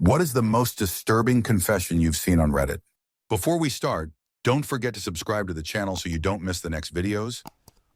What is the most disturbing confession you've seen on Reddit? Before we start, don't forget to subscribe to the channel so you don't miss the next videos.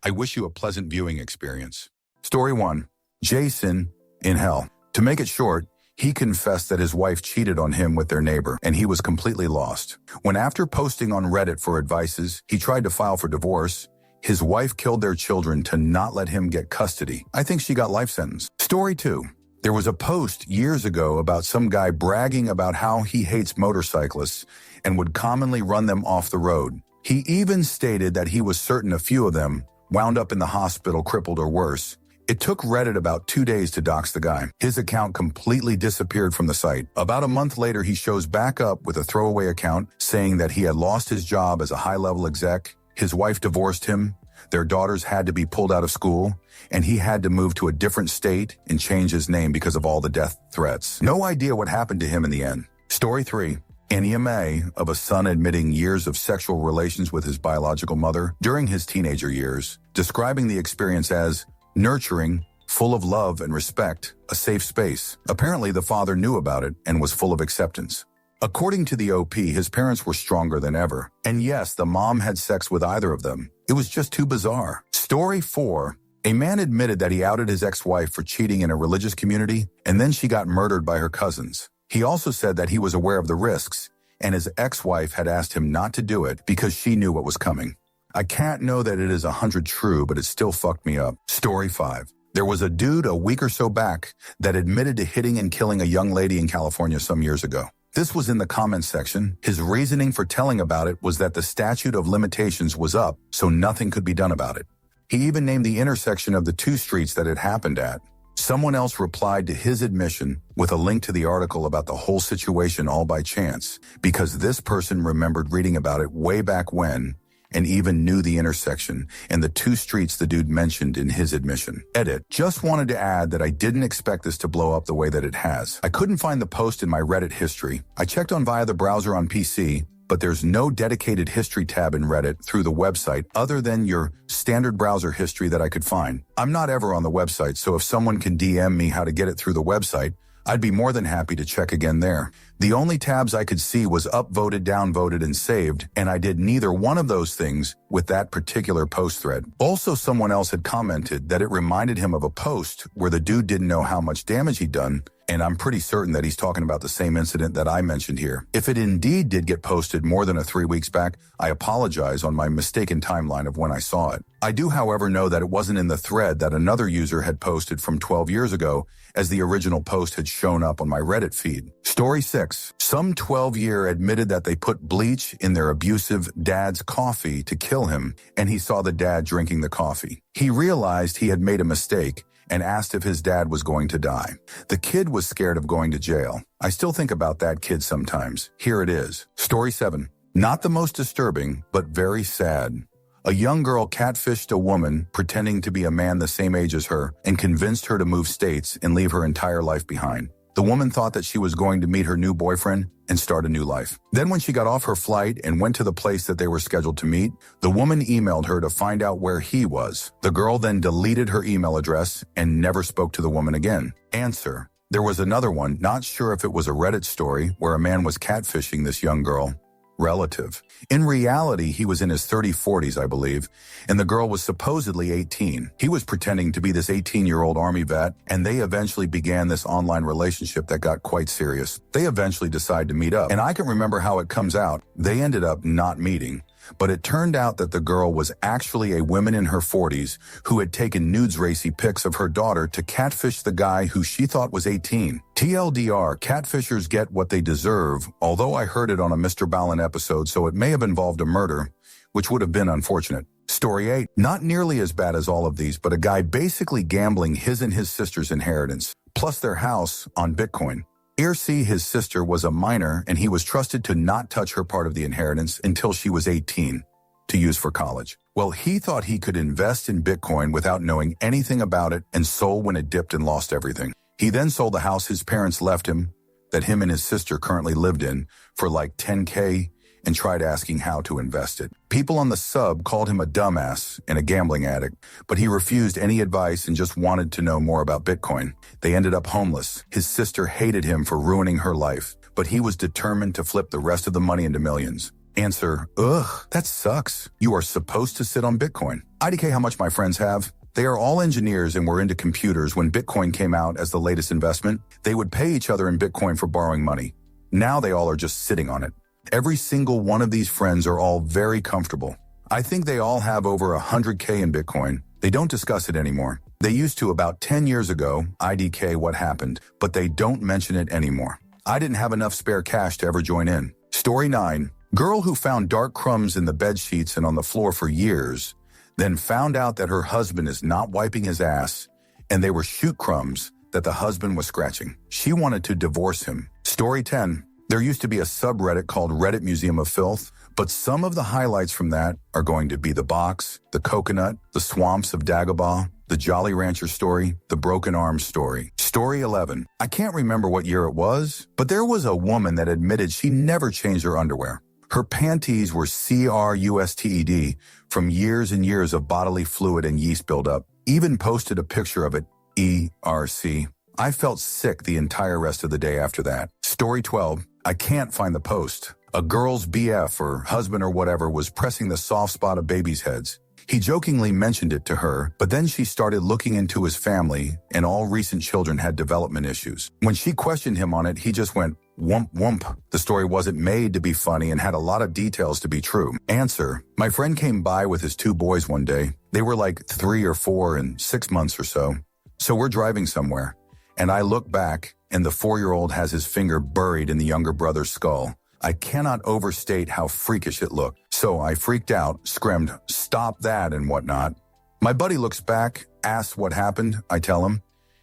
I wish you a pleasant viewing experience. Story 1. Jason in hell. To make it short, he confessed that his wife cheated on him with their neighbor, and he was completely lost. When after posting on Reddit for advices, he tried to file for divorce, his wife killed their children to not let him get custody. I think she got life sentence. Story 2. There was a post years ago about some guy bragging about how he hates motorcyclists and would commonly run them off the road. He even stated that he was certain a few of them wound up in the hospital crippled or worse. It took Reddit about 2 days to dox the guy. His account completely disappeared from the site. About a month later, he shows back up with a throwaway account saying that he had lost his job as a high-level exec, his wife divorced him, their daughters had to be pulled out of school, and he had to move to a different state and change his name because of all the death threats. No idea what happened to him in the end. Story 3. An EMA of a son admitting years of sexual relations with his biological mother during his teenager years, describing the experience as nurturing, full of love and respect, a safe space. Apparently, the father knew about it and was full of acceptance. According to the OP, his parents were stronger than ever. And yes, the mom had sex with either of them. It was just too bizarre. Story 4. A man admitted that he outed his ex-wife for cheating in a religious community, and then she got murdered by her cousins. He also said that he was aware of the risks, and his ex-wife had asked him not to do it because she knew what was coming. I can't know that it is 100% true, but it still fucked me up. Story 5. There was a dude a week or so back that admitted to hitting and killing a young lady in California some years ago. This was in the comments section. His reasoning for telling about it was that the statute of limitations was up, so nothing could be done about it. He even named the intersection of the two streets that it happened at. Someone else replied to his admission with a link to the article about the whole situation all by chance, because this person remembered reading about it way back when and even knew the intersection and the two streets the dude mentioned in his admission. Edit. Just wanted to add that I didn't expect this to blow up the way that it has. I couldn't find the post in my Reddit history. I checked on via the browser on PC, but there's no dedicated history tab in Reddit through the website other than your standard browser history that I could find. I'm not ever on the website, so if someone can DM me how to get it through the website, I'd be more than happy to check again there. The only tabs I could see was upvoted, downvoted, and saved, and I did neither one of those things with that particular post thread. Also, someone else had commented that it reminded him of a post where the dude didn't know how much damage he'd done, and I'm pretty certain that he's talking about the same incident that I mentioned here. If it indeed did get posted more than 3 weeks back, I apologize on my mistaken timeline of when I saw it. I do, however, know that it wasn't in the thread that another user had posted from 12 years ago, as the original post had shown up on my Reddit feed. Story 6. Some 12-year admitted that they put bleach in their abusive dad's coffee to kill him, and he saw the dad drinking the coffee. He realized he had made a mistake and asked if his dad was going to die. The kid was scared of going to jail. I still think about that kid sometimes. Here it is. Story 7. Not the most disturbing, but very sad. A young girl catfished a woman pretending to be a man the same age as her and convinced her to move states and leave her entire life behind. The woman thought that she was going to meet her new boyfriend and start a new life. Then when she got off her flight and went to the place that they were scheduled to meet, the woman emailed her to find out where he was. The girl then deleted her email address and never spoke to the woman again. Answer. There was another one, not sure if it was a Reddit story, where a man was catfishing this young girl. Relative. In reality, he was in his 40s, I believe, and the girl was supposedly 18. He was pretending to be this 18-year-old Army vet, and they eventually began this online relationship that got quite serious. They eventually decided to meet up, and I can remember how it comes out. They ended up not meeting. But it turned out that the girl was actually a woman in her 40s who had taken nudes racy pics of her daughter to catfish the guy who she thought was 18. TLDR, catfishers get what they deserve, although I heard it on a Mr. Ballin episode, so it may have involved a murder, which would have been unfortunate. Story 8. Not nearly as bad as all of these, but a guy basically gambling his and his sister's inheritance, plus their house, on Bitcoin. His sister was a minor, and he was trusted to not touch her part of the inheritance until she was 18 to use for college. Well, he thought he could invest in Bitcoin without knowing anything about it and sold when it dipped and lost everything. He then sold the house his parents left him, that him and his sister currently lived in, for like $10K, and tried asking how to invest it. People on the sub called him a dumbass and a gambling addict, but he refused any advice and just wanted to know more about Bitcoin. They ended up homeless. His sister hated him for ruining her life, but he was determined to flip the rest of the money into millions. Answer, ugh, that sucks. You are supposed to sit on Bitcoin. IDK how much my friends have. They are all engineers and were into computers when Bitcoin came out as the latest investment. They would pay each other in Bitcoin for borrowing money. Now they all are just sitting on it. Every single one of these friends are all very comfortable. I think they all have over 100K in Bitcoin. They don't discuss it anymore. They used to about 10 years ago, IDK what happened, but they don't mention it anymore. I didn't have enough spare cash to ever join in. Story 9. Girl who found dark crumbs in the bed sheets and on the floor for years, then found out that her husband is not wiping his ass, and they were shoot crumbs that the husband was scratching. She wanted to divorce him. Story 10. There used to be a subreddit called Reddit Museum of Filth, but some of the highlights from that are going to be the box, the coconut, the swamps of Dagobah, the Jolly Rancher story, the broken arm story. Story 11. I can't remember what year it was, but there was a woman that admitted she never changed her underwear. Her panties were crusted from years and years of bodily fluid and yeast buildup. Even posted a picture of it, ERC. I felt sick the entire rest of the day after that. Story 12. I can't find the post. A girl's BF or husband or whatever was pressing the soft spot of babies' heads. He jokingly mentioned it to her, but then she started looking into his family, and all recent children had development issues. When she questioned him on it, he just went, wump, wump. The story wasn't made to be funny and had a lot of details to be true. Answer. My friend came by with his 2 boys one day. They were like 3 or 4 and 6 months or so. So we're driving somewhere, and I look back, and the 4-year-old has his finger buried in the younger brother's skull. I cannot overstate how freakish it looked. So I freaked out, screamed, stop that and whatnot. My buddy looks back, asks what happened, I tell him,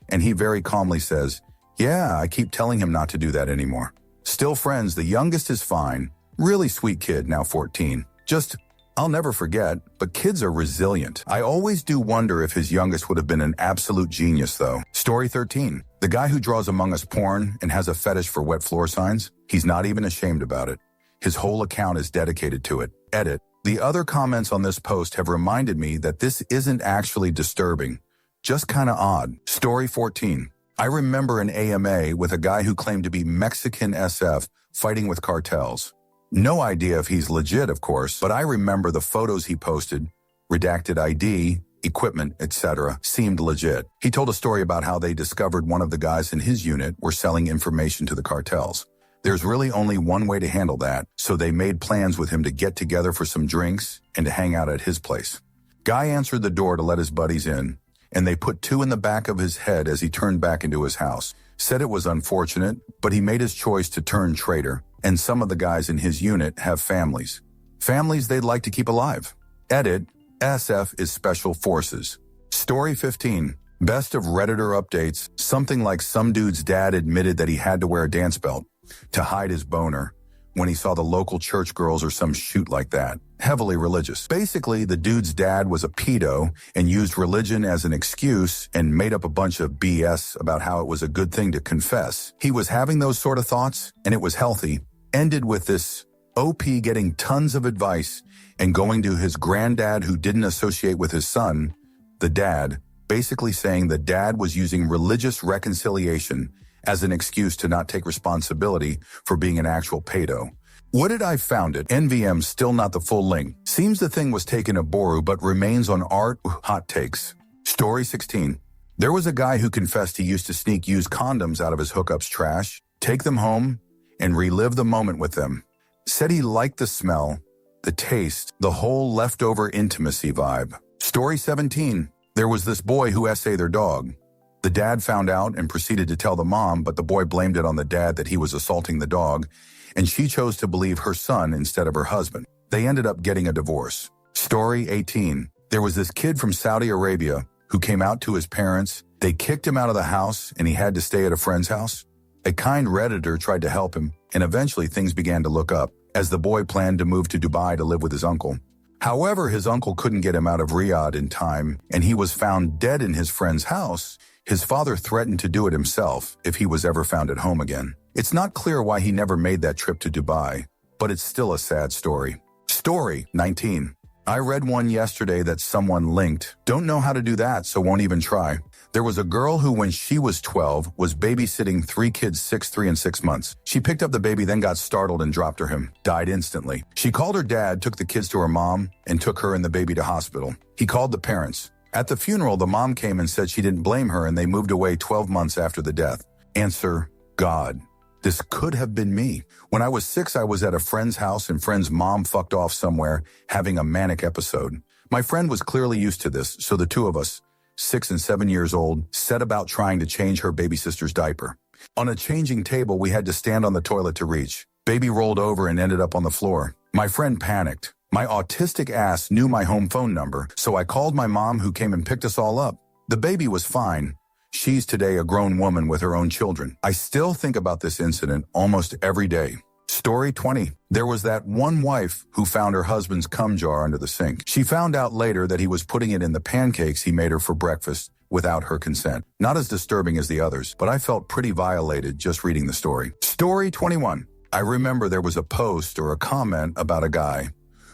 and he very calmly says, yeah, I keep telling him not to do that anymore. Still friends, the youngest is fine. Really sweet kid, now 14. I'll never forget, but kids are resilient. I always do wonder if his youngest would have been an absolute genius, though. Story 13. The guy who draws Among Us porn and has a fetish for wet floor signs, he's not even ashamed about it. His whole account is dedicated to it. Edit. The other comments on this post have reminded me that this isn't actually disturbing, just kind of odd. Story 14. I remember an AMA with a guy who claimed to be Mexican SF fighting with cartels. No idea if he's legit, of course, but I remember the photos he posted, redacted ID, equipment, etc., seemed legit. He told a story about how they discovered one of the guys in his unit were selling information to the cartels. There's really only one way to handle that, so they made plans with him to get together for some drinks and to hang out at his place. Guy answered the door to let his buddies in, and they put 2 in the back of his head as he turned back into his house. Said it was unfortunate, but he made his choice to turn traitor, and some of the guys in his unit have families. Families they'd like to keep alive. Edit, SF is Special Forces. Story 15. Best of Redditor updates, something like some dude's dad admitted that he had to wear a dance belt to hide his boner when he saw the local church girls or some shoot like that. Heavily religious. Basically, the dude's dad was a pedo and used religion as an excuse and made up a bunch of BS about how it was a good thing to confess. He was having those sort of thoughts, and it was healthy. Ended with this OP getting tons of advice and going to his granddad who didn't associate with his son, the dad, basically saying the dad was using religious reconciliation as an excuse to not take responsibility for being an actual pedo. What did I found it? NVM still not the full link. Seems the thing was taken to Boru but remains on art hot takes. Story 16. There was a guy who confessed he used to sneak used condoms out of his hookups trash, take them home, and relive the moment with them. Said he liked the smell, the taste, the whole leftover intimacy vibe. Story 17. There was this boy who essayed their dog. The dad found out and proceeded to tell the mom, but the boy blamed it on the dad that he was assaulting the dog, and she chose to believe her son instead of her husband. They ended up getting a divorce. Story 18. There was this kid from Saudi Arabia who came out to his parents. They kicked him out of the house, and he had to stay at a friend's house. A kind Redditor tried to help him, and eventually things began to look up, as the boy planned to move to Dubai to live with his uncle. However, his uncle couldn't get him out of Riyadh in time, and he was found dead in his friend's house. His father threatened to do it himself if he was ever found at home again. It's not clear why he never made that trip to Dubai, but it's still a sad story. Story 19. I read one yesterday that someone linked. Don't know how to do that, so won't even try. There was a girl who, when she was 12, was babysitting 3 kids 6, 3, and 6 months. She picked up the baby, then got startled and dropped him. Died instantly. She called her dad, took the kids to her mom, and took her and the baby to hospital. He called the parents. At the funeral, the mom came and said she didn't blame her and they moved away 12 months after the death. Answer, God. This could have been me. When I was 6, I was at a friend's house and friend's mom fucked off somewhere, having a manic episode. My friend was clearly used to this, so the two of us, 6 and 7 years old, set about trying to change her baby sister's diaper. On a changing table, we had to stand on the toilet to reach. Baby rolled over and ended up on the floor. My friend panicked. My autistic ass knew my home phone number, so I called my mom, who came and picked us all up. The baby was fine. She's today a grown woman with her own children. I still think about this incident almost every day. Story 20. There was that one wife who found her husband's cum jar under the sink. She found out later that he was putting it in the pancakes he made her for breakfast without her consent. Not as disturbing as the others, but I felt pretty violated just reading the story. Story 21. I remember there was a post or a comment about a guy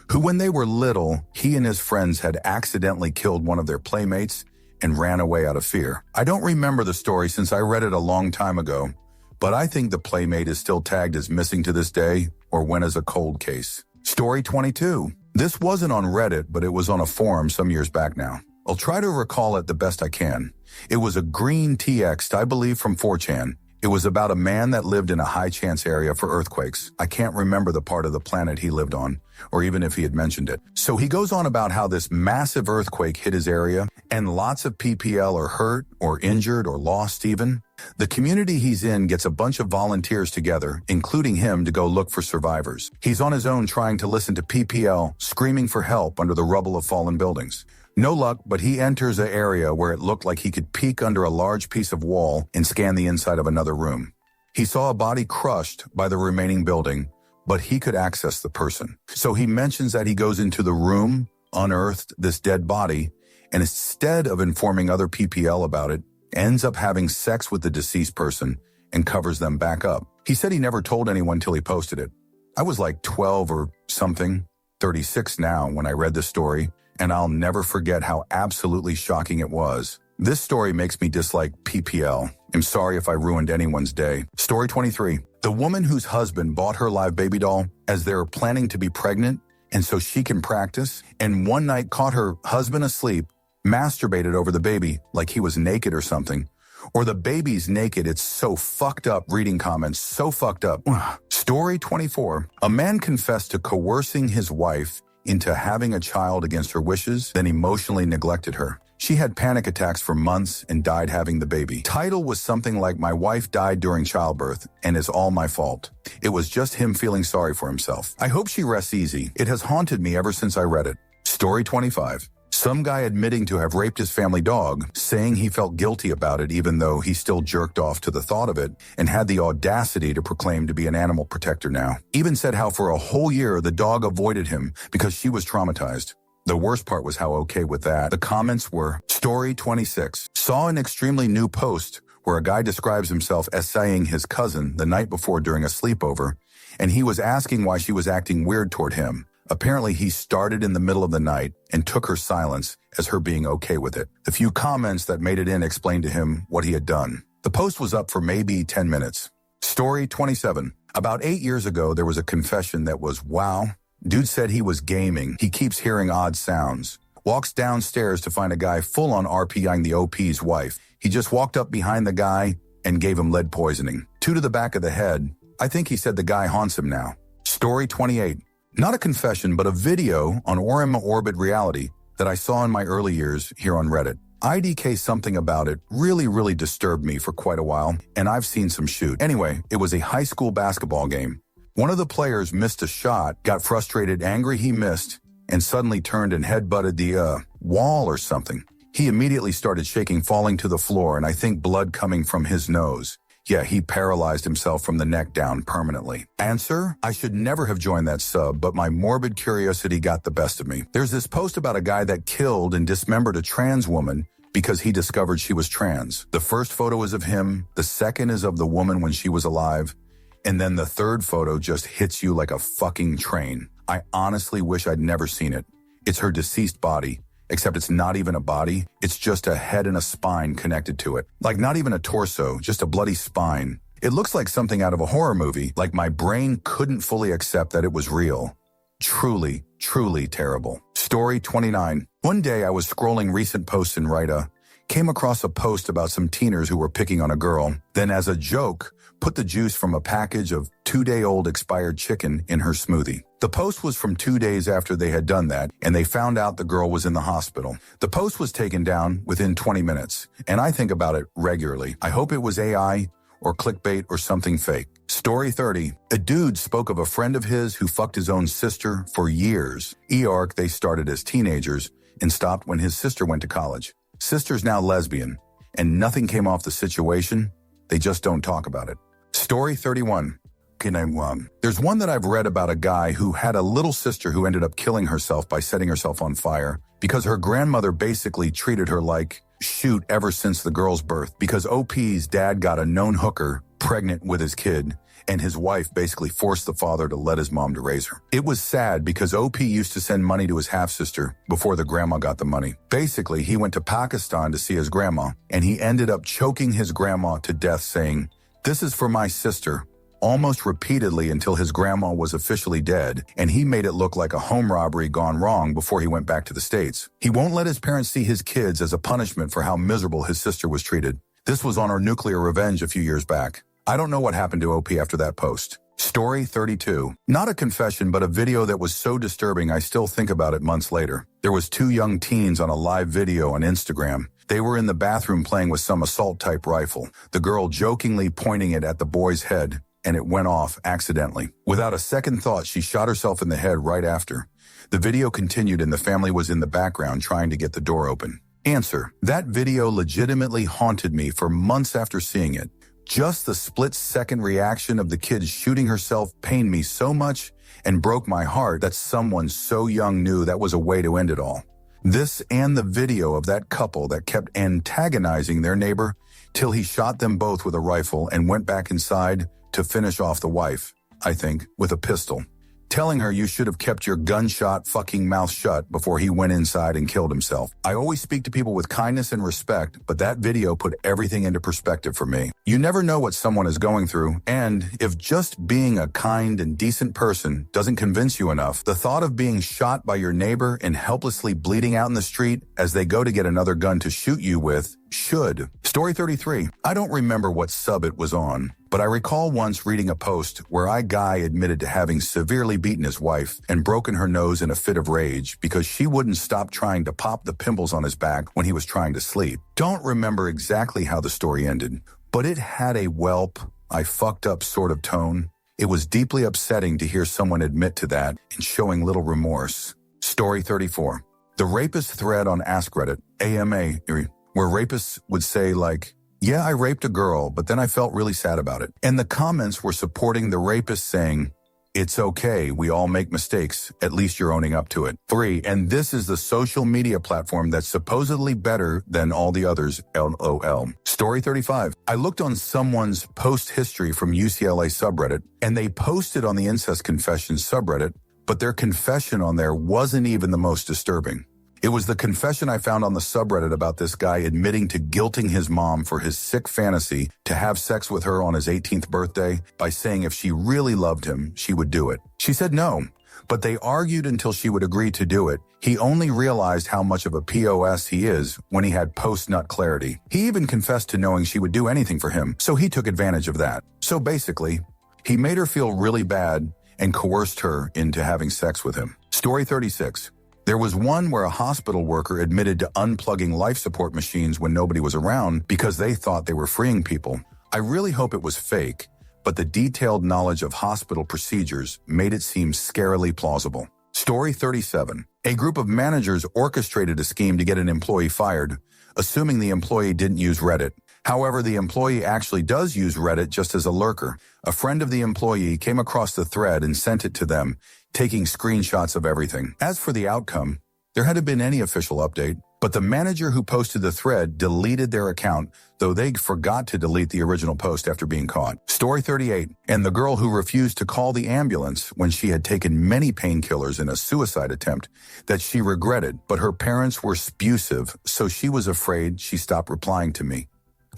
who, when they were little, he and his friends had accidentally killed one of their playmates and ran away out of fear. I don't remember the story since I read it a long time ago, but I think the playmate is still tagged as missing to this day or went as a cold case. Story 22. This wasn't on Reddit, but it was on a forum some years back now. I'll try to recall it the best I can. It was a green text, I believe from 4chan. It was about a man that lived in a high-chance area for earthquakes. I can't remember the part of the planet he lived on, or even if he had mentioned it. So he goes on about how this massive earthquake hit his area, and lots of PPL are hurt, or injured, or lost even. The community he's in gets a bunch of volunteers together, including him, to go look for survivors. He's on his own trying to listen to PPL screaming for help under the rubble of fallen buildings. No luck, but he enters an area where it looked like he could peek under a large piece of wall and scan the inside of another room. He saw a body crushed by the remaining building, but he could access the person. So he mentions that he goes into the room, unearthed this dead body, and instead of informing other PPL about it, ends up having sex with the deceased person and covers them back up. He said he never told anyone till he posted it. I was like 12 or something, 36 now when I read this story, and I'll never forget how absolutely shocking it was. This story makes me dislike PPL. I'm sorry if I ruined anyone's day. Story 23. The woman whose husband bought her live baby doll as they were planning to be pregnant, and so she can practice, and one night caught her husband asleep, masturbated over the baby like he was naked or something. Or the baby's naked. It's so fucked up. Reading comments, so fucked up. Story 24. A man confessed to coercing his wife into having a child against her wishes, then emotionally neglected her. She had panic attacks for months and died having the baby. Title was something like, "My wife died during childbirth and it's all my fault." It was just him feeling sorry for himself. I hope she rests easy. It has haunted me ever since I read it. Story 25. Some guy admitting to have raped his family dog, saying he felt guilty about it even though he still jerked off to the thought of it, and had the audacity to proclaim to be an animal protector now. Even said how for a whole year the dog avoided him because she was traumatized. The worst part was how okay with that. The comments were, Story 26. Saw an extremely new post where a guy describes himself as saying his cousin the night before during a sleepover, and he was asking why she was acting weird toward him. Apparently, he started in the middle of the night and took her silence as her being okay with it. The few comments that made it in explained to him what he had done. The post was up for maybe 10 minutes. Story 27. About 8 years ago, there was a confession that was, wow. Dude said he was gaming. He keeps hearing odd sounds. Walks downstairs to find a guy full on RPing the OP's wife. He just walked up behind the guy and gave him lead poisoning. 2 to the back of the head. I think he said the guy haunts him now. Story 28. Not a confession, but a video on Orima Orbit Reality that I saw in my early years here on Reddit. IDK something about it really disturbed me for quite a while, and I've seen some shoot. Anyway, it was a high school basketball game. One of the players missed a shot, got frustrated, angry he missed, and suddenly turned and headbutted the wall or something. He immediately started shaking, falling to the floor, and I think blood coming from his nose. Yeah, he paralyzed himself from the neck down permanently. Answer, I should never have joined that sub, but my morbid curiosity got the best of me. There's this post about a guy that killed and dismembered a trans woman because he discovered she was trans. The first photo is of him, the second is of the woman when she was alive, And then the third photo just hits you like a fucking train. I honestly wish I'd never seen it. It's her deceased body, except it's not even a body. It's just a head and a spine connected to it. Like not even a torso, just a bloody spine. It looks like something out of a horror movie, like my brain couldn't fully accept that it was real. Truly, truly terrible. Story 29. One day I was scrolling recent posts in Reddit, came across a post about some teeners who were picking on a girl, then as a joke, put the juice from a package of 2-day-old expired chicken in her smoothie. The post was from 2 days after they had done that, and they found out the girl was in the hospital. The post was taken down within 20 minutes, and I think about it regularly. I hope it was AI or clickbait or something fake. Story 30. A dude spoke of a friend of his who fucked his own sister for years. EARC, they started as teenagers and stopped when his sister went to college. Sister's now lesbian, and nothing came off the situation. They just don't talk about it. Story 31. There's one that I've read about a guy who had a little sister who ended up killing herself by setting herself on fire because her grandmother basically treated her like shoot ever since the girl's birth, because OP's dad got a known hooker pregnant with his kid, and his wife basically forced the father to let his mom to raise her. It was sad because OP used to send money to his half-sister before the grandma got the money. Basically, he went to Pakistan to see his grandma, and he ended up choking his grandma to death saying, "This is for my sister," almost repeatedly until his grandma was officially dead, and he made it look like a home robbery gone wrong before he went back to the States. He won't let his parents see his kids as a punishment for how miserable his sister was treated. This was on our nuclear revenge a few years back. I don't know what happened to OP after that post. Story 32. Not a confession, but a video that was so disturbing I still think about it months later. There was 2 young teens on a live video on Instagram. They were in the bathroom playing with some assault-type rifle, the girl jokingly pointing it at the boy's head, and it went off accidentally. Without a second thought, she shot herself in the head right after. The video continued and the family was in the background trying to get the door open. Answer. That video legitimately haunted me for months after seeing it. Just the split-second reaction of the kid shooting herself pained me so much and broke my heart that someone so young knew that was a way to end it all. This and the video of that couple that kept antagonizing their neighbor till he shot them both with a rifle and went back inside to finish off the wife, I think, with a pistol, telling her you should have kept your gunshot fucking mouth shut before he went inside and killed himself. I always speak to people with kindness and respect, but that video put everything into perspective for me. You never know what someone is going through, and if just being a kind and decent person doesn't convince you enough, the thought of being shot by your neighbor and helplessly bleeding out in the street as they go to get another gun to shoot you with should. Story 33. I don't remember what sub it was on, but I recall once reading a post where a guy admitted to having severely beaten his wife and broken her nose in a fit of rage because she wouldn't stop trying to pop the pimples on his back when he was trying to sleep. Don't remember exactly how the story ended, but it had a whelp, I fucked up sort of tone. It was deeply upsetting to hear someone admit to that and showing little remorse. Story 34. The rapist thread on askreddit, AMA, where rapists would say like, "Yeah, I raped a girl, but then I felt really sad about it." And the comments were supporting the rapist saying, "It's okay, we all make mistakes, at least you're owning up to it." 3. And this is the social media platform that's supposedly better than all the others, LOL. Story 35. I looked on someone's post history from UCLA subreddit, and they posted on the Incest Confessions subreddit, but their confession on there wasn't even the most disturbing. It was the confession I found on the subreddit about this guy admitting to guilting his mom for his sick fantasy to have sex with her on his 18th birthday by saying if she really loved him, she would do it. She said no, but they argued until she would agree to do it. He only realized how much of a POS he is when he had post-nut clarity. He even confessed to knowing she would do anything for him, so he took advantage of that. So basically, he made her feel really bad and coerced her into having sex with him. Story 36. There was one where a hospital worker admitted to unplugging life support machines when nobody was around because they thought they were freeing people. I really hope it was fake, but the detailed knowledge of hospital procedures made it seem scarily plausible. Story 37. A group of managers orchestrated a scheme to get an employee fired, assuming the employee didn't use Reddit. However, the employee actually does use Reddit just as a lurker. A friend of the employee came across the thread and sent it to them, taking screenshots of everything. As for the outcome, there hadn't been any official update, But the manager who posted the thread deleted their account, though they forgot to delete the original post after being caught. Story 38. And the girl who refused to call the ambulance when she had taken many painkillers in a suicide attempt that she regretted, but her parents were abusive, so she was afraid. She stopped replying to me.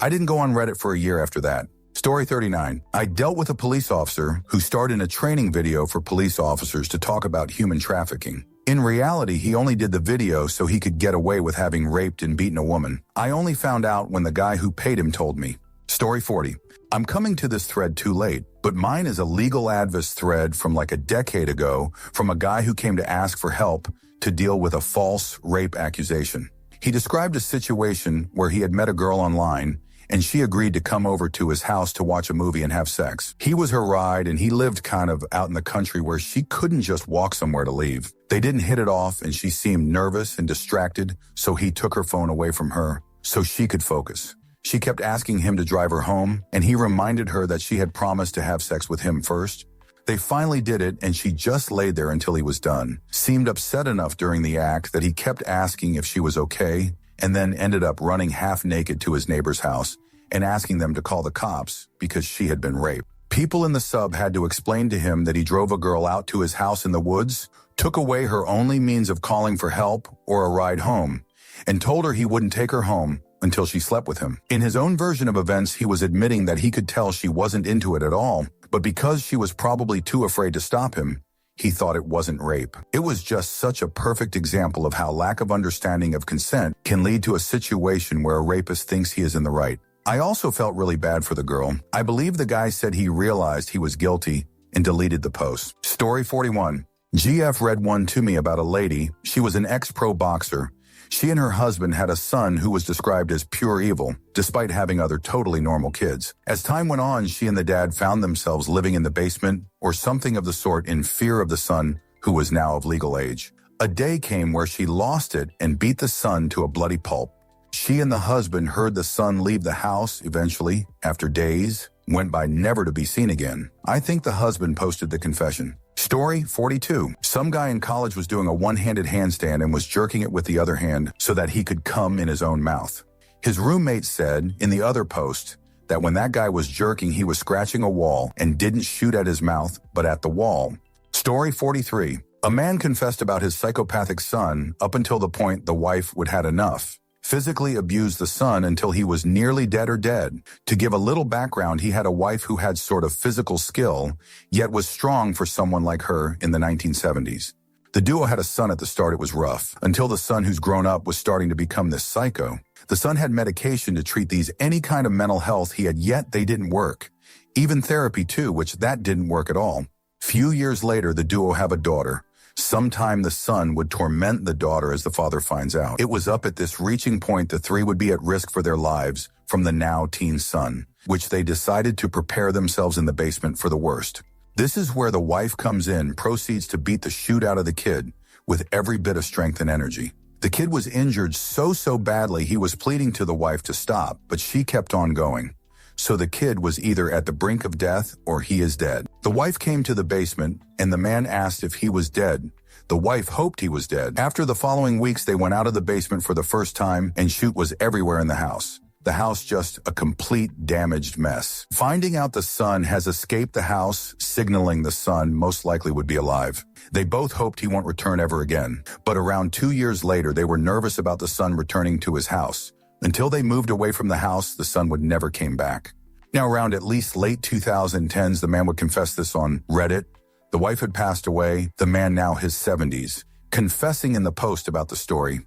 I didn't go on Reddit for a year after that. Story 39. I dealt with a police officer who starred in a training video for police officers to talk about human trafficking. In reality, he only did the video so he could get away with having raped and beaten a woman. I only found out when the guy who paid him told me. Story 40. I'm coming to this thread too late, but mine is a legal advice thread from like a decade ago from a guy who came to ask for help to deal with a false rape accusation. He described a situation where he had met a girl online and she agreed to come over to his house to watch a movie and have sex. He was her ride, and he lived kind of out in the country where she couldn't just walk somewhere to leave. They didn't hit it off, and she seemed nervous and distracted, so he took her phone away from her so she could focus. She kept asking him to drive her home, and he reminded her that she had promised to have sex with him first. They finally did it, and she just laid there until he was done. Seemed upset enough during the act that he kept asking if she was okay, and then ended up running half naked to his neighbor's house and asking them to call the cops because she had been raped. People in the sub had to explain to him that he drove a girl out to his house in the woods, took away her only means of calling for help or a ride home, and told her he wouldn't take her home until she slept with him. In his own version of events, he was admitting that he could tell she wasn't into it at all, but because she was probably too afraid to stop him, he thought it wasn't rape. It was just such a perfect example of how lack of understanding of consent can lead to a situation where a rapist thinks he is in the right. I also felt really bad for the girl. I believe the guy said he realized he was guilty and deleted the post. Story 41. GF read one to me about a lady. She was an ex-pro boxer. She and her husband had a son who was described as pure evil, despite having other totally normal kids. As time went on, she and the dad found themselves living in the basement or something of the sort in fear of the son, who was now of legal age. A day came where she lost it and beat the son to a bloody pulp. She and the husband heard the son leave the house eventually, after days, went by never to be seen again. I think the husband posted the confession. Story 42. Some guy in college was doing a one-handed handstand and was jerking it with the other hand so that he could cum in his own mouth. His roommate said in the other post that when that guy was jerking, he was scratching a wall and didn't shoot at his mouth, but at the wall. Story 43. A man confessed about his psychopathic son up until the point the wife would had enough. Physically abused the son until he was nearly dead or dead. To give a little background, he had a wife who had sort of physical skill, yet was strong for someone like her in the 1970s. The duo had a son. At the start, it was rough, until the son, who's grown up, was starting to become this psycho. The son had medication to treat any kind of mental health he had, yet they didn't work. Even therapy too, which that didn't work at all. Few years later, the duo have a daughter. Sometime the son would torment the daughter as the father finds out. It was up at this reaching point the three would be at risk for their lives from the now teen son, which they decided to prepare themselves in the basement for the worst. This is where the wife comes in, proceeds to beat the shoot out of the kid with every bit of strength and energy. The kid was injured so badly he was pleading to the wife to stop, but she kept on going. So the kid was either at the brink of death or he is dead. The wife came to the basement and the man asked if he was dead. The wife hoped he was dead. After the following weeks, they went out of the basement for the first time and shoot was everywhere in the house. The house just a complete damaged mess. Finding out the son has escaped the house, signaling the son most likely would be alive. They both hoped he won't return ever again. But around 2 years later, they were nervous about the son returning to his house. Until they moved away from the house, the son would never came back. Now, around at least late 2010s, the man would confess this on Reddit. The wife had passed away, the man now his 70s, confessing in the post about the story.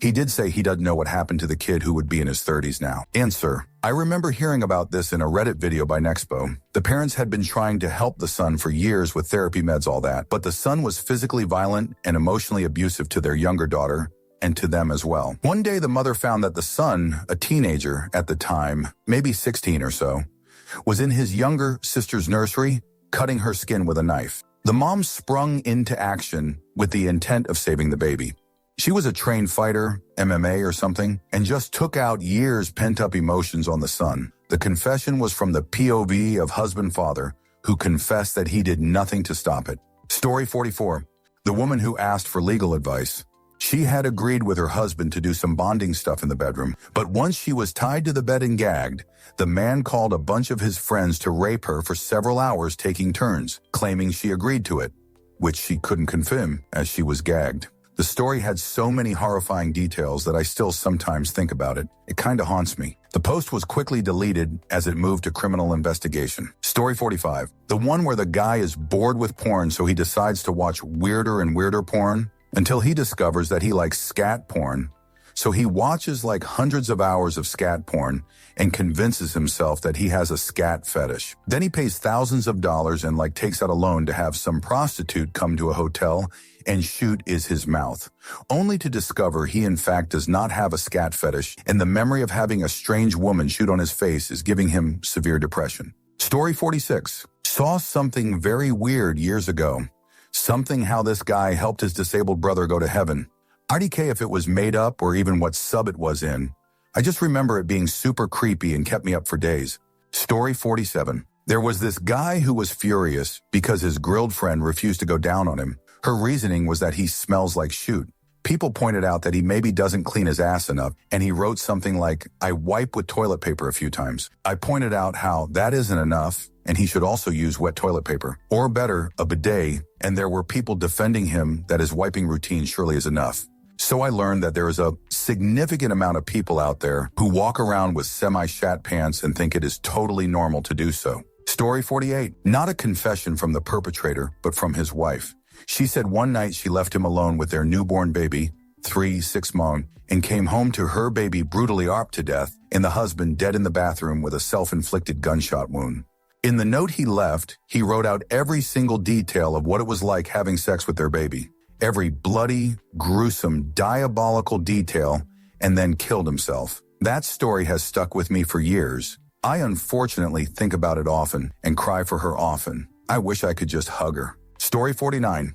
He did say he doesn't know what happened to the kid who would be in his 30s now. Answer. I remember hearing about this in a Reddit video by Nexpo. The parents had been trying to help the son for years with therapy meds, all that, but the son was physically violent and emotionally abusive to their younger daughter, and to them as well. One day, the mother found that the son, a teenager at the time, maybe 16 or so, was in his younger sister's nursery, cutting her skin with a knife. The mom sprung into action with the intent of saving the baby. She was a trained fighter, MMA or something, and just took out years' pent-up emotions on the son. The confession was from the POV of husband-father, who confessed that he did nothing to stop it. Story 44. The woman who asked for legal advice. She had agreed with her husband to do some bonding stuff in the bedroom, but once she was tied to the bed and gagged, the man called a bunch of his friends to rape her for several hours, taking turns, claiming she agreed to it, which she couldn't confirm as she was gagged. The story had so many horrifying details that I still sometimes think about it. It kinda haunts me. The post was quickly deleted as it moved to criminal investigation. Story 45. The one where the guy is bored with porn, so he decides to watch weirder and weirder porn until he discovers that he likes scat porn. So he watches like hundreds of hours of scat porn and convinces himself that he has a scat fetish. Then he pays thousands of dollars and takes out a loan to have some prostitute come to a hotel and shoot his mouth, only to discover he in fact does not have a scat fetish, and the memory of having a strange woman shoot on his face is giving him severe depression. Story 46. Saw something very weird years ago. Something how this guy helped his disabled brother go to heaven. IDK if it was made up or even what sub it was in. I just remember it being super creepy and kept me up for days. Story 47. There was this guy who was furious because his grilled friend refused to go down on him. Her reasoning was that he smells like shoot. People pointed out that he maybe doesn't clean his ass enough, and he wrote something like, "I wipe with toilet paper a few times." I pointed out how that isn't enough, and he should also use wet toilet paper. Or better, a bidet, and there were people defending him that his wiping routine surely is enough. So I learned that there is a significant amount of people out there who walk around with semi-shat pants and think it is totally normal to do so. Story 48. Not a confession from the perpetrator, but from his wife. She said one night she left him alone with their newborn baby, 6 months, and came home to her baby brutally arped to death and the husband dead in the bathroom with a self-inflicted gunshot wound. In the note he left, he wrote out every single detail of what it was like having sex with their baby. Every bloody, gruesome, diabolical detail, and then killed himself. That story has stuck with me for years. I unfortunately think about it often and cry for her often. I wish I could just hug her. Story 49.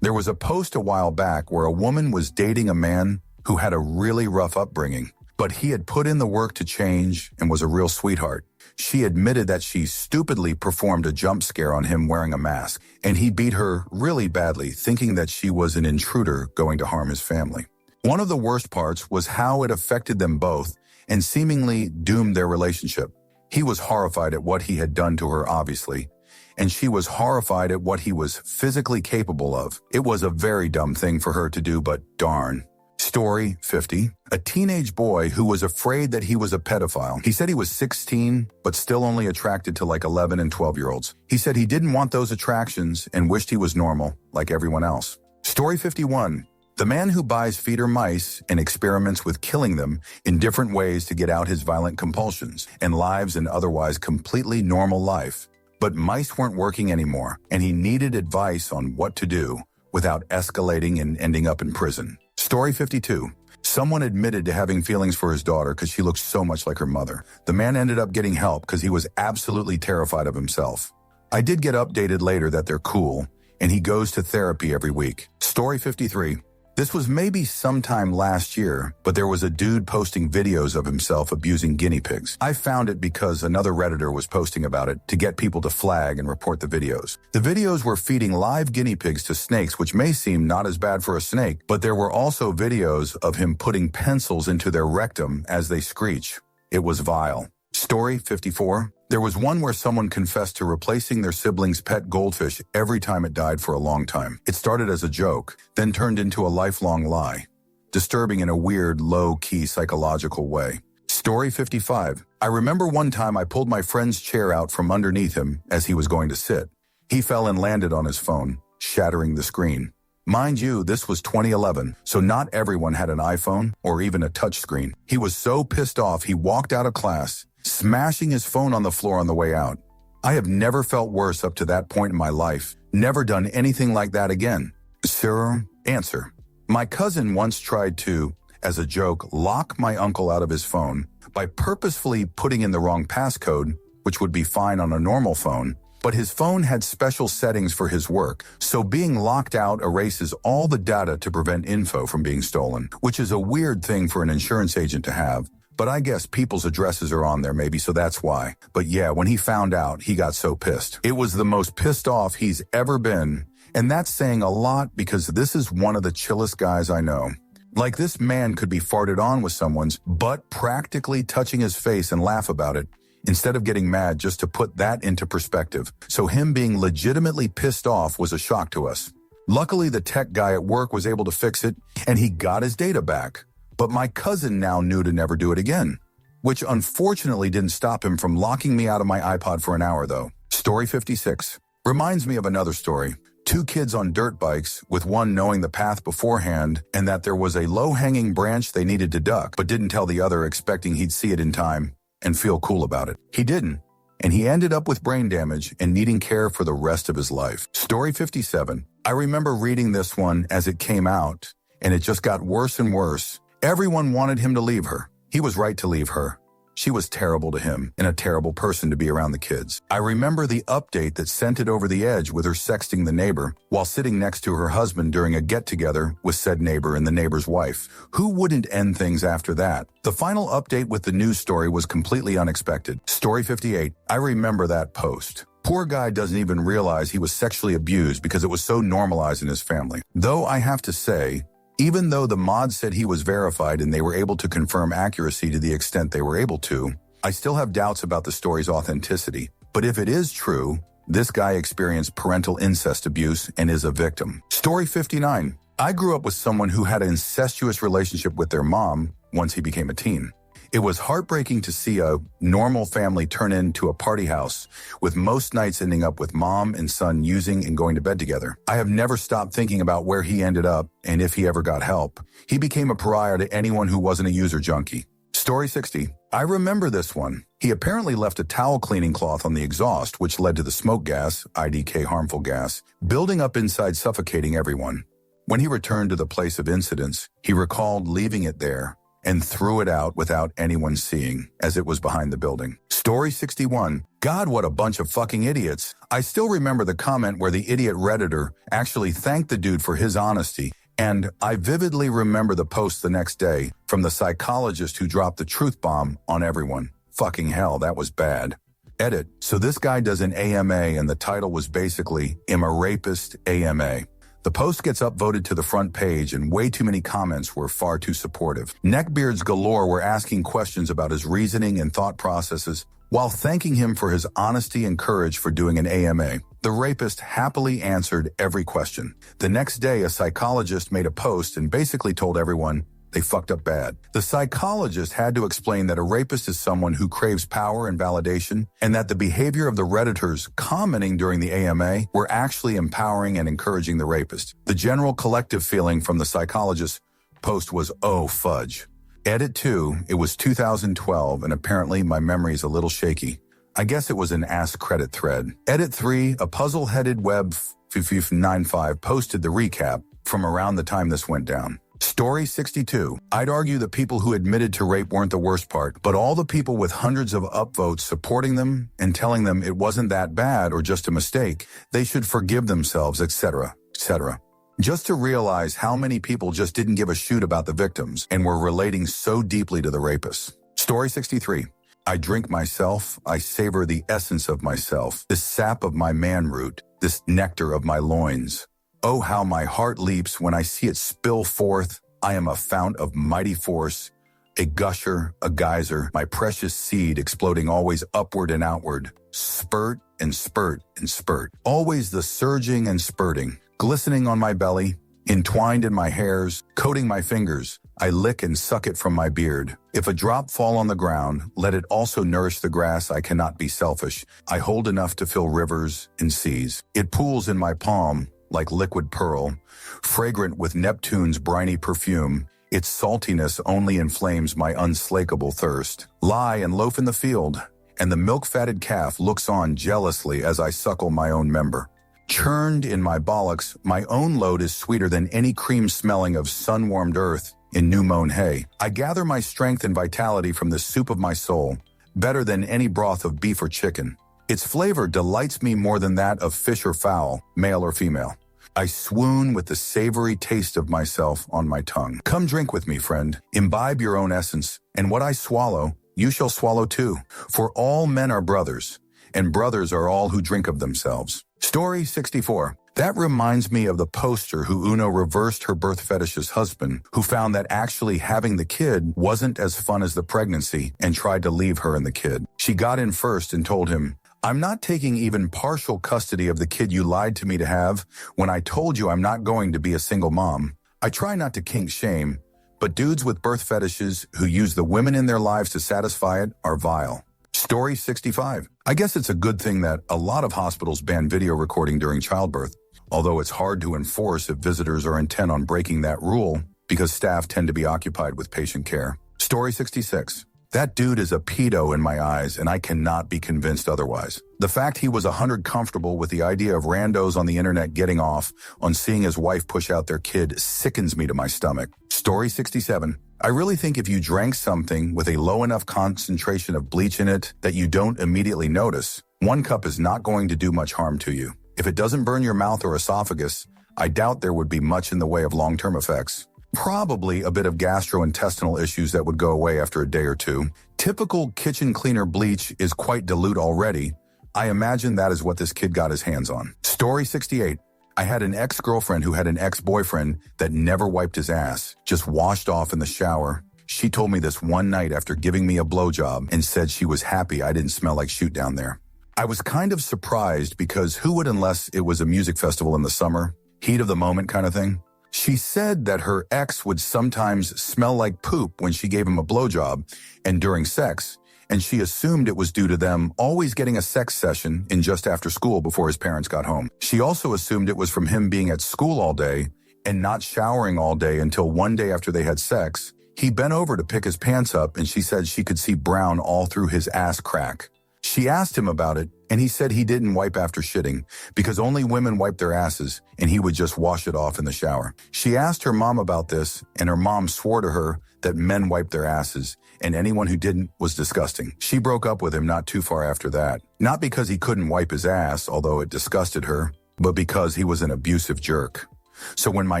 There was a post a while back where a woman was dating a man who had a really rough upbringing, but he had put in the work to change and was a real sweetheart. She admitted that she stupidly performed a jump scare on him wearing a mask, and he beat her really badly, thinking that she was an intruder going to harm his family. One of the worst parts was how it affected them both and seemingly doomed their relationship. He was horrified at what he had done to her, obviously, and she was horrified at what he was physically capable of. It was a very dumb thing for her to do, but darn. Story 50. A teenage boy who was afraid that he was a pedophile. He said he was 16, but still only attracted to 11 and 12-year-olds. He said he didn't want those attractions and wished he was normal, like everyone else. Story 51. The man who buys feeder mice and experiments with killing them in different ways to get out his violent compulsions and lives an otherwise completely normal life. But mice weren't working anymore, and he needed advice on what to do without escalating and ending up in prison. Story 52. Someone admitted to having feelings for his daughter because she looked so much like her mother. The man ended up getting help because he was absolutely terrified of himself. I did get updated later that they're cool, and he goes to therapy every week. Story 53. This was maybe sometime last year, but there was a dude posting videos of himself abusing guinea pigs. I found it because another Redditor was posting about it to get people to flag and report the videos. The videos were feeding live guinea pigs to snakes, which may seem not as bad for a snake, but there were also videos of him putting pencils into their rectum as they screech. It was vile. Story 54. There was one where someone confessed to replacing their sibling's pet goldfish every time it died for a long time. It started as a joke, then turned into a lifelong lie. Disturbing in a weird, low-key psychological way. Story 55. I remember one time I pulled my friend's chair out from underneath him as he was going to sit. He fell and landed on his phone, shattering the screen. Mind you, this was 2011, so not everyone had an iPhone or even a touchscreen. He was so pissed off he walked out of class, smashing his phone on the floor on the way out. I have never felt worse up to that point in my life. Never done anything like that again. Sir, answer. My cousin once tried to, as a joke, lock my uncle out of his phone by purposefully putting in the wrong passcode, which would be fine on a normal phone, but his phone had special settings for his work, so being locked out erases all the data to prevent info from being stolen, which is a weird thing for an insurance agent to have. But I guess people's addresses are on there maybe, so that's why. But yeah, when he found out, he got so pissed. It was the most pissed off he's ever been, And that's saying a lot because this is one of the chillest guys I know. Like, this man could be farted on with someone's butt practically touching his face and laugh about it, instead of getting mad, just to put that into perspective. So him being legitimately pissed off was a shock to us. Luckily, the tech guy at work was able to fix it, and he got his data back. But my cousin now knew to never do it again, which unfortunately didn't stop him from locking me out of my iPod for an hour, though. Story 56 reminds me of another story. Two kids on dirt bikes, with one knowing the path beforehand and that there was a low-hanging branch they needed to duck, but didn't tell the other, expecting he'd see it in time and feel cool about it. He didn't, and he ended up with brain damage and needing care for the rest of his life. Story 57. I remember reading this one as it came out, and it just got worse and worse. Everyone wanted him to leave her. He was right to leave her. She was terrible to him and a terrible person to be around the kids. I remember the update that sent it over the edge with her sexting the neighbor while sitting next to her husband during a get-together with said neighbor and the neighbor's wife. Who wouldn't end things after that? The final update with the news story was completely unexpected. Story 58. I remember that post. Poor guy doesn't even realize he was sexually abused because it was so normalized in his family. Though I have to say, even though the mod said he was verified and they were able to confirm accuracy to the extent they were able to, I still have doubts about the story's authenticity. But if it is true, this guy experienced parental incest abuse and is a victim. Story 59. I grew up with someone who had an incestuous relationship with their mom once he became a teen. It was heartbreaking to see a normal family turn into a party house, with most nights ending up with mom and son using and going to bed together. I have never stopped thinking about where he ended up and if he ever got help. He became a pariah to anyone who wasn't a user junkie. Story 60. I remember this one. He apparently left a towel cleaning cloth on the exhaust, which led to the smoke gas, IDK harmful gas, building up inside, suffocating everyone. When he returned to the place of incidents, he recalled leaving it there and threw it out without anyone seeing, as it was behind the building. Story 61. God, what a bunch of fucking idiots. I still remember the comment where the idiot Redditor actually thanked the dude for his honesty, and I vividly remember the post the next day from the psychologist who dropped the truth bomb on everyone. Fucking hell, that was bad. Edit. So this guy does an AMA, and the title was basically, "Am a Rapist AMA." The post gets upvoted to the front page, and way too many comments were far too supportive. Neckbeards galore were asking questions about his reasoning and thought processes, while thanking him for his honesty and courage for doing an AMA. The rapist happily answered every question. The next day, a psychologist made a post and basically told everyone they fucked up bad. The psychologist had to explain that a rapist is someone who craves power and validation, and that the behavior of the Redditors commenting during the AMA were actually empowering and encouraging the rapist. The general collective feeling from the psychologist's post was, oh fudge. Edit 2, it was 2012, and apparently my memory is a little shaky. I guess it was an askreddit thread. Edit 3, a puzzle-headed web 95 posted the recap from around the time this went down. Story 62. I'd argue the people who admitted to rape weren't the worst part, but all the people with hundreds of upvotes supporting them and telling them it wasn't that bad or just a mistake, they should forgive themselves, etc., etc. Just to realize how many people just didn't give a shoot about the victims and were relating so deeply to the rapists. Story 63. I drink myself, I savor the essence of myself, this sap of my man root, this nectar of my loins. Oh, how my heart leaps when I see it spill forth. I am a fount of mighty force, a gusher, a geyser, my precious seed exploding always upward and outward, spurt and spurt and spurt. Always the surging and spurting, glistening on my belly, entwined in my hairs, coating my fingers. I lick and suck it from my beard. If a drop fall on the ground, let it also nourish the grass. I cannot be selfish. I hold enough to fill rivers and seas. It pools in my palm, like liquid pearl, fragrant with Neptune's briny perfume. Its saltiness only inflames my unslakable thirst. Lie and loaf in the field, and the milk-fatted calf looks on jealously as I suckle my own member. Churned in my bollocks, my own load is sweeter than any cream smelling of sun-warmed earth in new-mown hay. I gather my strength and vitality from the soup of my soul, better than any broth of beef or chicken. Its flavor delights me more than that of fish or fowl, male or female. I swoon with the savory taste of myself on my tongue. Come drink with me, friend. Imbibe your own essence, and what I swallow, you shall swallow too. For all men are brothers, and brothers are all who drink of themselves. Story 64. That reminds me of the poster who Uno reversed her birth fetish's husband, who found that actually having the kid wasn't as fun as the pregnancy and tried to leave her and the kid. She got in first and told him, "I'm not taking even partial custody of the kid you lied to me to have when I told you I'm not going to be a single mom." I try not to kink shame, but dudes with birth fetishes who use the women in their lives to satisfy it are vile. Story 65. I guess it's a good thing that a lot of hospitals ban video recording during childbirth, although it's hard to enforce if visitors are intent on breaking that rule because staff tend to be occupied with patient care. Story 66. That dude is a pedo in my eyes, and I cannot be convinced otherwise. The fact he was 100 comfortable with the idea of randos on the internet getting off on seeing his wife push out their kid sickens me to my stomach. Story 67. I really think if you drank something with a low enough concentration of bleach in it that you don't immediately notice, 1 cup is not going to do much harm to you. If it doesn't burn your mouth or esophagus, I doubt there would be much in the way of long-term effects. Probably a bit of gastrointestinal issues that would go away after a day or two. Typical kitchen cleaner bleach is quite dilute already. I imagine that is what this kid got his hands on. Story 68. I had an ex-girlfriend who had an ex-boyfriend that never wiped his ass, just washed off in the shower. She told me this one night after giving me a blowjob and said she was happy I didn't smell like shoot down there. I was kind of surprised because who would unless it was a music festival in the summer, heat of the moment kind of thing. She said that her ex would sometimes smell like poop when she gave him a blowjob and during sex, and she assumed it was due to them always getting a sex session in just after school before his parents got home. She also assumed it was from him being at school all day and not showering all day until one day after they had sex. He bent over to pick his pants up and she said she could see brown all through his ass crack. She asked him about it, and he said he didn't wipe after shitting because only women wipe their asses, and he would just wash it off in the shower. She asked her mom about this, and her mom swore to her that men wipe their asses, and anyone who didn't was disgusting. She broke up with him not too far after that, not because he couldn't wipe his ass, although it disgusted her, but because he was an abusive jerk. So when my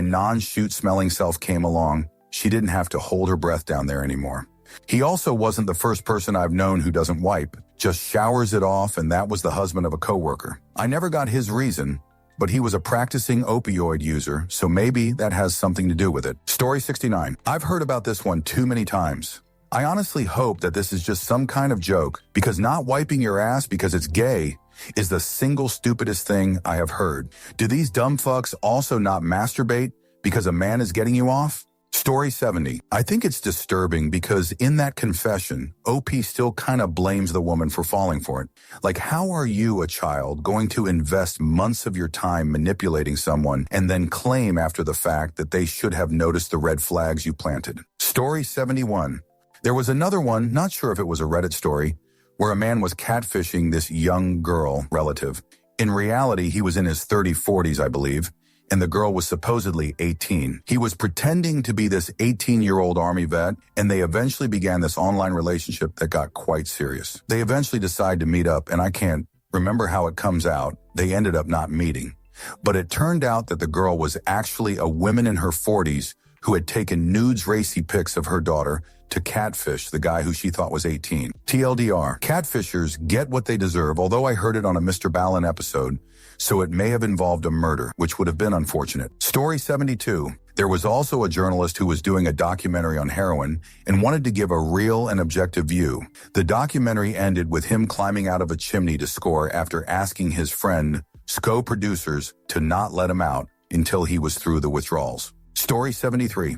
non-shoot smelling self came along, she didn't have to hold her breath down there anymore. He also wasn't the first person I've known who doesn't wipe, just showers it off, and that was the husband of a coworker. I never got his reason, but he was a practicing opioid user, so maybe that has something to do with it. Story 69. I've heard about this one too many times. I honestly hope that this is just some kind of joke, because not wiping your ass because it's gay is the single stupidest thing I have heard. Do these dumb fucks also not masturbate because a man is getting you off? Story 70. I think it's disturbing because in that confession, OP still kind of blames the woman for falling for it. Like, how are you, a child, going to invest months of your time manipulating someone and then claim after the fact that they should have noticed the red flags you planted? Story 71. There was another one, not sure if it was a Reddit story, where a man was catfishing this young girl relative. In reality, he was in his 40s, I believe, and the girl was supposedly 18. He was pretending to be this 18-year-old Army vet, and they eventually began this online relationship that got quite serious. They eventually decided to meet up, and I can't remember how it comes out. They ended up not meeting. But it turned out that the girl was actually a woman in her 40s who had taken nudes racy pics of her daughter to catfish the guy who she thought was 18. TLDR, catfishers get what they deserve, although I heard it on a Mr. Ballin episode, so it may have involved a murder, which would have been unfortunate. Story 72. There was also a journalist who was doing a documentary on heroin and wanted to give a real and objective view. The documentary ended with him climbing out of a chimney to score after asking his friend, SCO producers, to not let him out until he was through the withdrawals. Story 73.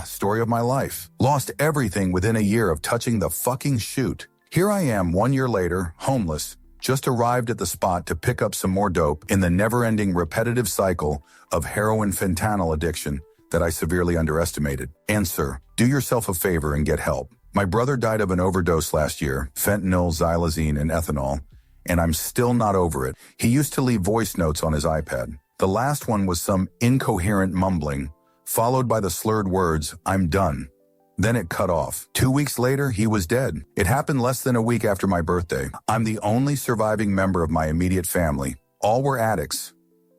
Story of my life. Lost everything within a year of touching the fucking chute. Here I am 1 year later, homeless, just arrived at the spot to pick up some more dope in the never-ending repetitive cycle of heroin fentanyl addiction that I severely underestimated. Answer, do yourself a favor and get help. My brother died of an overdose last year, fentanyl, xylazine, and ethanol, and I'm still not over it. He used to leave voice notes on his iPad. The last one was some incoherent mumbling, followed by the slurred words, "I'm done." Then it cut off. 2 weeks later, he was dead. It happened less than a week after my birthday. I'm the only surviving member of my immediate family. All were addicts.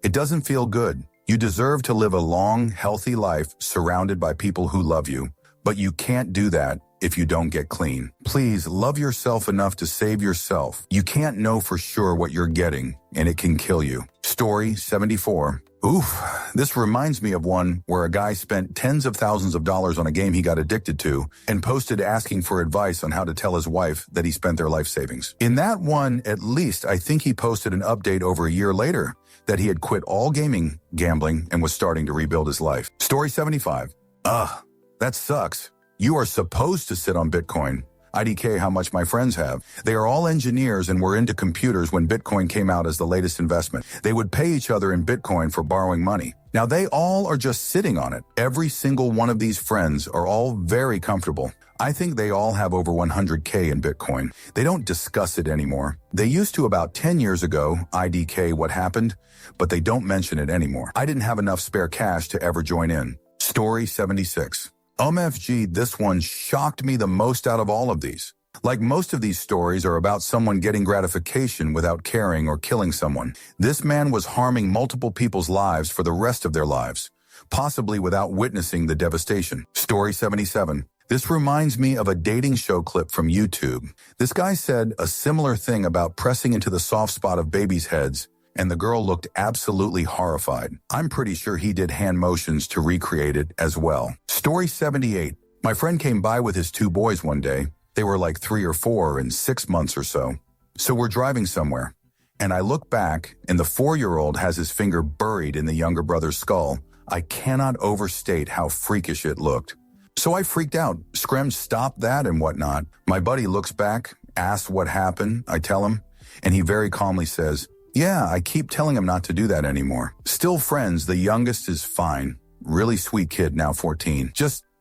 It doesn't feel good. You deserve to live a long, healthy life surrounded by people who love you, but you can't do that if you don't get clean. Please love yourself enough to save yourself. You can't know for sure what you're getting, and it can kill you. Story 74. Oof, this reminds me of one where a guy spent tens of thousands of dollars on a game he got addicted to and posted asking for advice on how to tell his wife that he spent their life savings. In that one, at least, I think he posted an update over a year later that he had quit all gambling, and was starting to rebuild his life. Story 75. Ugh, that sucks. You are supposed to sit on Bitcoin. IDK how much my friends have. They are all engineers and were into computers when Bitcoin came out as the latest investment. They would pay each other in Bitcoin for borrowing money. Now they all are just sitting on it. Every single one of these friends are all very comfortable. I think they all have over 100K in Bitcoin. They don't discuss it anymore. They used to about 10 years ago, IDK what happened, but they don't mention it anymore. I didn't have enough spare cash to ever join in. Story 76. OMFG, this one shocked me the most out of all of these. Like most of these stories are about someone getting gratification without caring or killing someone. This man was harming multiple people's lives for the rest of their lives, possibly without witnessing the devastation. Story 77. This reminds me of a dating show clip from YouTube. This guy said a similar thing about pressing into the soft spot of babies' heads, and the girl looked absolutely horrified. I'm pretty sure he did hand motions to recreate it as well. Story 78. My friend came by with his 2 boys one day. They were like 3 or 4 and 6 months or so. So we're driving somewhere, and I look back, and the 4-year-old has his finger buried in the younger brother's skull. I cannot overstate how freakish it looked. So I freaked out, screamed, "Stop that," and whatnot. My buddy looks back, asks what happened. I tell him, and he very calmly says, "Yeah, I keep telling him not to do that anymore." Still friends, the youngest is fine. Really sweet kid, now 14.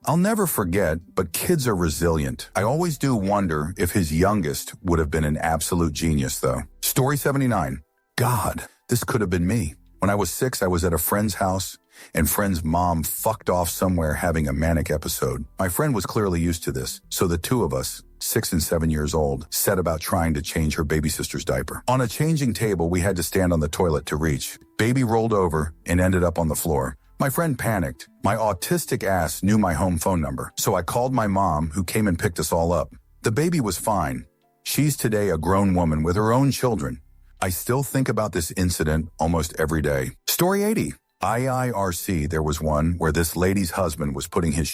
I'll never forget, but kids are resilient. I always do wonder if his youngest would have been an absolute genius, though. Story 79. God, this could have been me. When I was 6, I was at a friend's house, and friend's mom fucked off somewhere having a manic episode. My friend was clearly used to this, so the 2 of us, 6 and 7 years old, set about trying to change her baby sister's diaper. On a changing table, we had to stand on the toilet to reach. Baby rolled over and ended up on the floor. My friend panicked. My autistic ass knew my home phone number, so I called my mom, who came and picked us all up. The baby was fine. She's today a grown woman with her own children. I still think about this incident almost every day. Story 80. IIRC, there was one where this lady's husband was putting his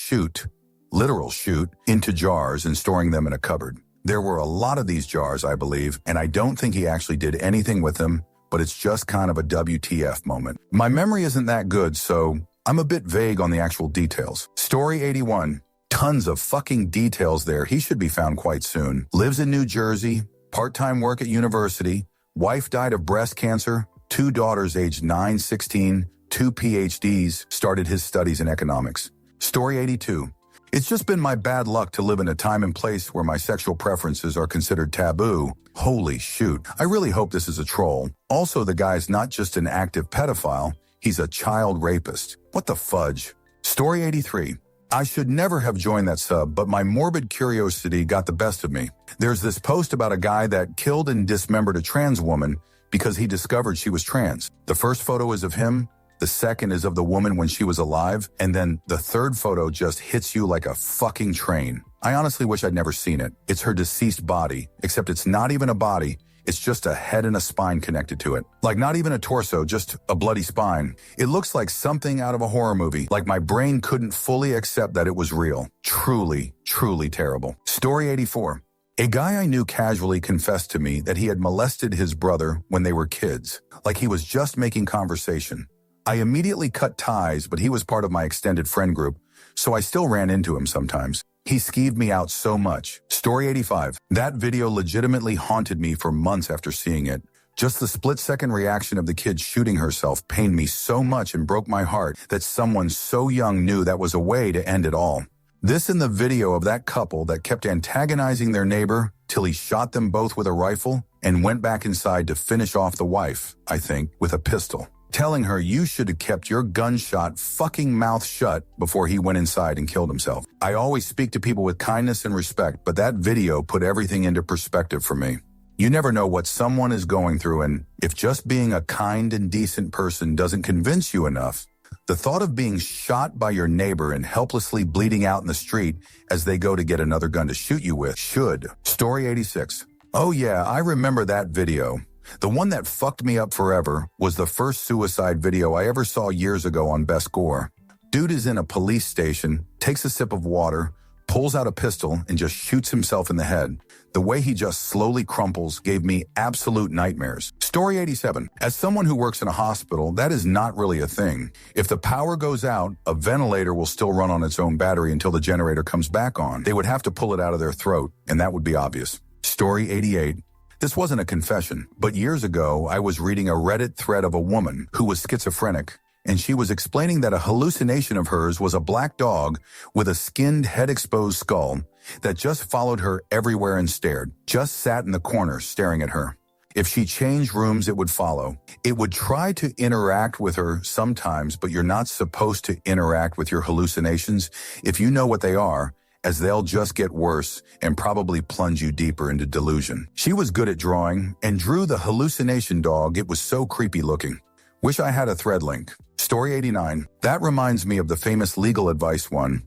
literal shoot, into jars and storing them in a cupboard. There were a lot of these jars, I believe, and I don't think he actually did anything with them, but it's just kind of a WTF moment. My memory isn't that good, so I'm a bit vague on the actual details. Story 81. Tons of fucking details there. He should be found quite soon. Lives in New Jersey, part-time work at university, wife died of breast cancer, 2 daughters aged 9, 16, 2 PhDs, started his studies in economics. Story 82. It's just been my bad luck to live in a time and place where my sexual preferences are considered taboo. Holy shoot. I really hope this is a troll. Also, the guy's not just an active pedophile, he's a child rapist. What the fudge? Story 83. I should never have joined that sub, but my morbid curiosity got the best of me. There's this post about a guy that killed and dismembered a trans woman because he discovered she was trans. The first photo is of him. The second is of the woman when she was alive, and then the third photo just hits you like a fucking train. I honestly wish I'd never seen it. It's her deceased body, except it's not even a body. It's just a head and a spine connected to it. Like not even a torso, just a bloody spine. It looks like something out of a horror movie, like my brain couldn't fully accept that it was real. Truly, truly terrible. Story 84. A guy I knew casually confessed to me that he had molested his brother when they were kids, like he was just making conversation. I immediately cut ties, but he was part of my extended friend group, so I still ran into him sometimes. He skeeved me out so much. Story 85. That video legitimately haunted me for months after seeing it. Just the split-second reaction of the kid shooting herself pained me so much and broke my heart that someone so young knew that was a way to end it all. This in the video of that couple that kept antagonizing their neighbor till he shot them both with a rifle and went back inside to finish off the wife, I think, with a pistol, telling her you should have kept your gunshot fucking mouth shut before he went inside and killed himself. I always speak to people with kindness and respect, but that video put everything into perspective for me. You never know what someone is going through, and if just being a kind and decent person doesn't convince you enough, The thought of being shot by your neighbor and helplessly bleeding out in the street as they go to get another gun to shoot you with should. Story 86. Oh yeah, I remember that video. The one that fucked me up forever was the first suicide video I ever saw years ago on Best Gore. Dude is in a police station, takes a sip of water, pulls out a pistol, and just shoots himself in the head. The way he just slowly crumples gave me absolute nightmares. Story 87. As someone who works in a hospital, that is not really a thing. If the power goes out, a ventilator will still run on its own battery until the generator comes back on. They would have to pull it out of their throat, and that would be obvious. Story 88. This wasn't a confession, but years ago, I was reading a Reddit thread of a woman who was schizophrenic, and she was explaining that a hallucination of hers was a black dog with a skinned head-exposed skull that just followed her everywhere and stared, just sat in the corner staring at her. If she changed rooms, it would follow. It would try to interact with her sometimes, but you're not supposed to interact with your hallucinations if you know what they are, as they'll just get worse and probably plunge you deeper into delusion. She was good at drawing and drew the hallucination dog. It was so creepy looking. Wish I had a thread link. Story 89. That reminds me of the famous legal advice one,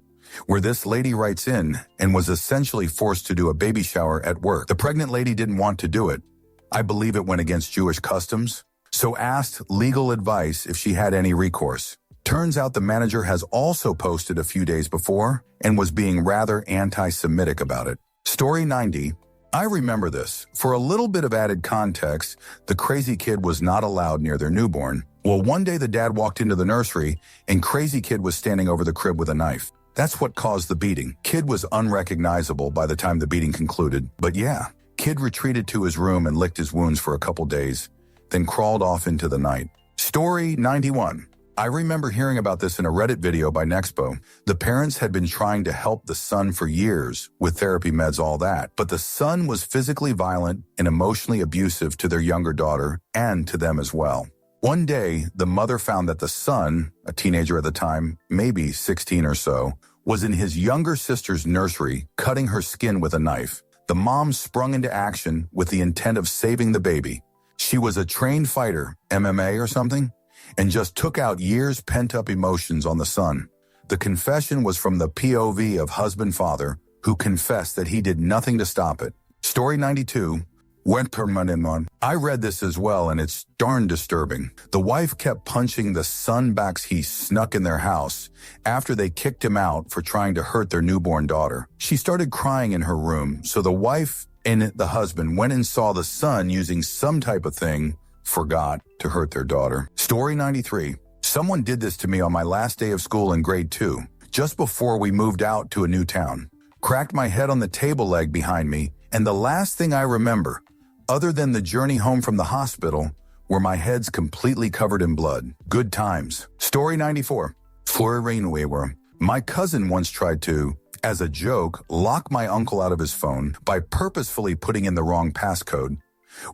where this lady writes in and was essentially forced to do a baby shower at work. The pregnant lady didn't want to do it. I believe it went against Jewish customs, so asked legal advice if she had any recourse. Turns out the manager has also posted a few days before and was being rather anti-Semitic about it. Story 90. I remember this. For a little bit of added context, the crazy kid was not allowed near their newborn. Well, one day the dad walked into the nursery and crazy kid was standing over the crib with a knife. That's what caused the beating. Kid was unrecognizable by the time the beating concluded. But yeah, kid retreated to his room and licked his wounds for a couple days, then crawled off into the night. Story 91. I remember hearing about this in a Reddit video by Nexpo. The parents had been trying to help the son for years with therapy meds, all that, but the son was physically violent and emotionally abusive to their younger daughter and to them as well. One day, the mother found that the son, a teenager at the time, maybe 16 or so, was in his younger sister's nursery cutting her skin with a knife. The mom sprung into action with the intent of saving the baby. She was a trained fighter, MMA or something, and just took out years' pent-up emotions on the son. The confession was from the POV of husband-father, who confessed that he did nothing to stop it. Story 92. Went permanent on. I read this as well, and it's darn disturbing. The wife kept punching the son back he snuck in their house after they kicked him out for trying to hurt their newborn daughter. She started crying in her room, so the wife and the husband went and saw the son using some type of thing, forgot to hurt their daughter. Story 93. Someone did this to me on my last day of school in grade 2, just before we moved out to a new town. Cracked my head on the table leg behind me, and the last thing I remember, other than the journey home from the hospital, were my heads completely covered in blood. Good times. Story 94. My cousin once tried to, as a joke, lock my uncle out of his phone by purposefully putting in the wrong passcode,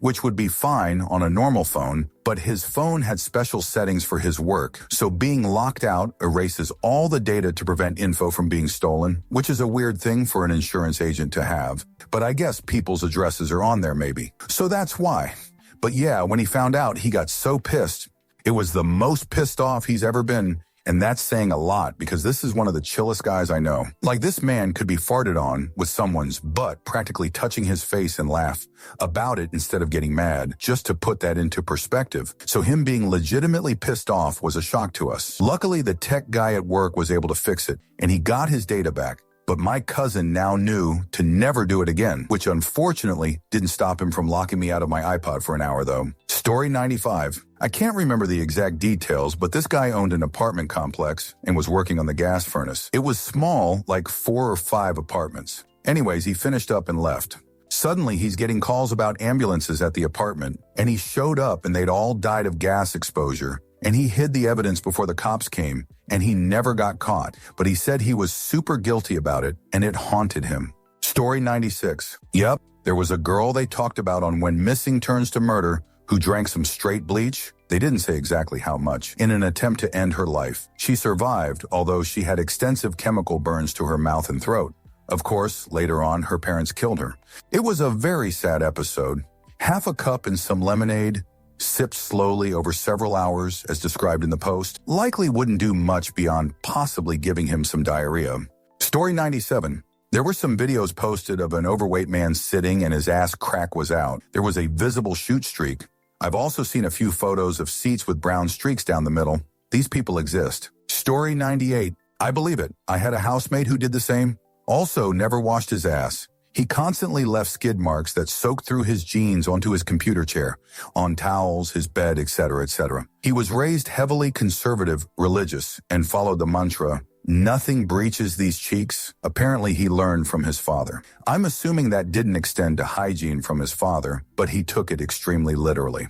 which would be fine on a normal phone, but his phone had special settings for his work, so being locked out erases all the data to prevent info from being stolen, which is a weird thing for an insurance agent to have. But I guess people's addresses are on there maybe. So that's why. But yeah, when he found out, he got so pissed. It was the most pissed off he's ever been. And that's saying a lot because this is one of the chillest guys I know. Like, this man could be farted on with someone's butt practically touching his face and laugh about it instead of getting mad, just to put that into perspective. So him being legitimately pissed off was a shock to us. Luckily, the tech guy at work was able to fix it and he got his data back. But my cousin now knew to never do it again, which unfortunately didn't stop him from locking me out of my iPod for an hour though. Story 95. I can't remember the exact details, but this guy owned an apartment complex and was working on the gas furnace. It was small, like 4 or 5 apartments. Anyways, he finished up and left. Suddenly, he's getting calls about ambulances at the apartment, and he showed up and they'd all died of gas exposure. And he hid the evidence before the cops came, and he never got caught. But he said he was super guilty about it, and it haunted him. Story 96. Yep, there was a girl they talked about on When Missing Turns to Murder who drank some straight bleach. They didn't say exactly how much, in an attempt to end her life. She survived, although she had extensive chemical burns to her mouth and throat. Of course, later on, her parents killed her. It was a very sad episode. Half a cup and some lemonade, sipped slowly over several hours, as described in the post, likely wouldn't do much beyond possibly giving him some diarrhea. Story 97. There were some videos posted of an overweight man sitting and his ass crack was out. There was a visible shoot streak. I've also seen a few photos of seats with brown streaks down the middle. These people exist. Story 98. I believe it. I had a housemate who did the same. Also never washed his ass. He constantly left skid marks that soaked through his jeans onto his computer chair, on towels, his bed, etc., etc. He was raised heavily conservative, religious, and followed the mantra, "Nothing breaches these cheeks." Apparently he learned from his father. I'm assuming that didn't extend to hygiene from his father, but he took it extremely literally.